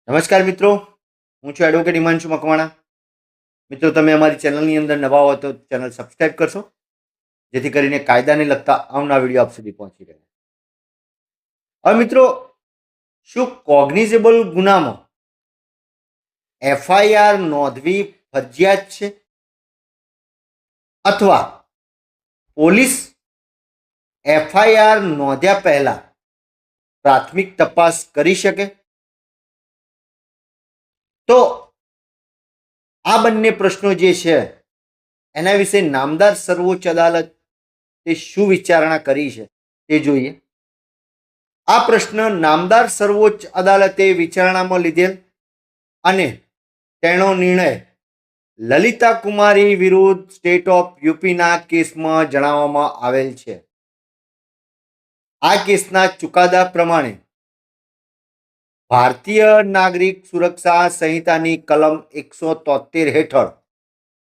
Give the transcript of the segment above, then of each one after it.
નમસ્કાર મિત્રો, હું છું એડવોકેટ હિમાંશુ મકવાણા. મિત્રો, તમે અમારી ચેનલની અંદર નવા હો તો ચેનલ સબસ્ક્રાઈબ કરશો, જેથી કરીને કાયદાને લગતા આવનારા વિડીયો આપ સુધી પહોંચી રહે. હવે મિત્રો, શું કોગ્નિઝેબલ ગુનામાં એફઆઈઆર નોંધવી ફરજિયાત છે, અથવા પોલીસ એફઆઈઆર નોંધ્યા પહેલા પ્રાથમિક તપાસ કરી શકે? તો આ બંને પ્રશ્નો જે છે એના વિશે નામદાર સર્વોચ્ચ અદાલતે શું વિચારણા કરી છે તે જોઈએ. આ પ્રશ્ન નામદાર સર્વોચ્ચ અદાલતે વિચારણામાં લીધેલ અને તેનો નિર્ણય લલિતા કુમારી વિરુદ્ધ સ્ટેટ ઓફ યુપીના કેસમાં જણાવવામાં આવેલ છે. આ કેસના ચુકાદા પ્રમાણે ભારતીય નાગરિક સુરક્ષા સંહિતાની કલમ 173 હેઠળ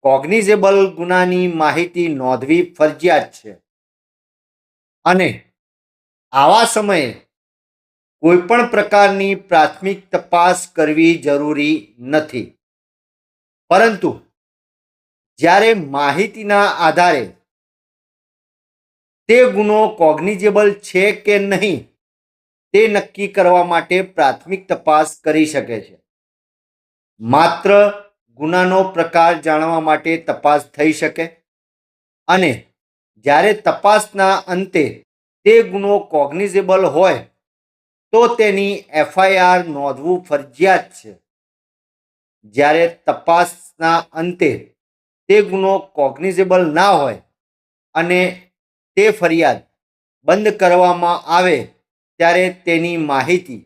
કોગ્નિઝેબલ ગુનાની માહિતી નોંધવી ફરજિયાત છે, અને આવા સમયે કોઈપણ પ્રકારની પ્રાથમિક તપાસ કરવી જરૂરી નથી. પરંતુ જ્યારે માહિતીના આધારે તે ગુનો કોગ્નિઝેબલ છે કે નહીં તે નક્કી કરવા માટે પ્રાથમિક તપાસ કરી શકે છે. માત્ર ગુનાનો પ્રકાર જાણવા માટે તપાસ થઈ શકે, અને જ્યારે તપાસના અંતે તે ગુનો કોગ્નિઝેબલ હોય તો તેની એફઆઈઆર નોંધવું ફરજિયાત છે. જ્યારે તપાસના અંતે તે ગુનો કોગ્નિઝેબલ ના હોય અને તે ફરિયાદ બંધ કરવામાં આવે ત્યારે તેની માહિતી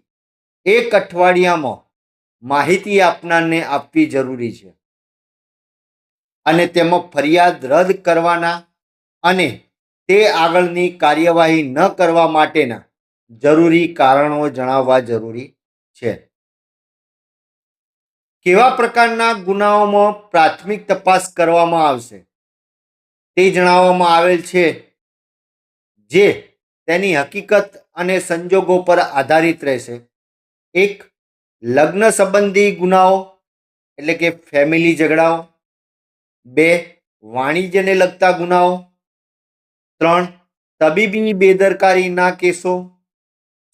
1 અઠવાડિયામાં માહિતી આપનારને આપવી જરૂરી છે, અને તેમાં ફરિયાદ રદ કરવાના અને તે આગળની કાર્યવાહી ન કરવા માટેના જરૂરી કારણો જણાવવા જરૂરી છે. કેવા પ્રકારના ગુનાઓમાં પ્રાથમિક તપાસ કરવામાં આવશે તે જણાવવામાં આવેલ છે, જે તેની હકીકત અને સંજોગો પર આધારિત રહેશે. 1. લગ્ન સંબંધી ગુનાઓ એટલે કે ફેમિલી ઝઘડાઓ. 2. વાણિજ્યને લગતા ગુનાઓ. 3. તબીબી બેદરકારીના કેસો.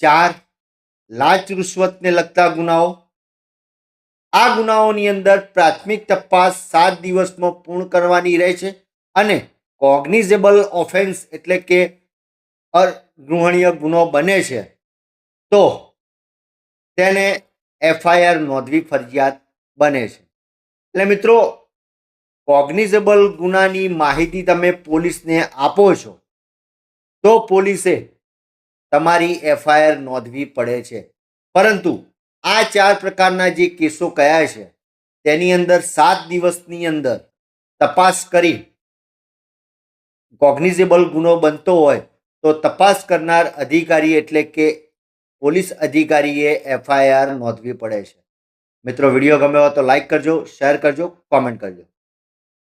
4. લાંચ રૂશ્વતને લગતા ગુનાઓ. આ ગુનાઓની અંદર પ્રાથમિક તપાસ 7 દિવસમાં પૂર્ણ કરવાની રહે છે, અને કોગ્નિઝેબલ ઓફેન્સ એટલે કે અગૃહણીય ગુનો બને છે તો તેને એફઆઈઆર નોંધવી ફરજિયાત બને છે. એટલે મિત્રો, કોગ્નિઝેબલ ગુનાની માહિતી તમે પોલીસને આપો છો તો પોલીસે તમારી એફઆઈઆર નોંધવી પડે છે. પરંતુ આ 4 પ્રકારના જે કેસો કયા છે તેની અંદર 7 દિવસની અંદર તપાસ કરી કોગ્નિઝેબલ ગુનો બનતો હોય તો તપાસ કરનાર અધિકારી એટલે કે પોલીસ અધિકારીએ એફઆઈઆર નોંધવી પડે છે. મિત્રો, વિડીયો ગમ્યો હોય તો લાઈક કરજો, શેર કરજો, કોમેન્ટ કરજો.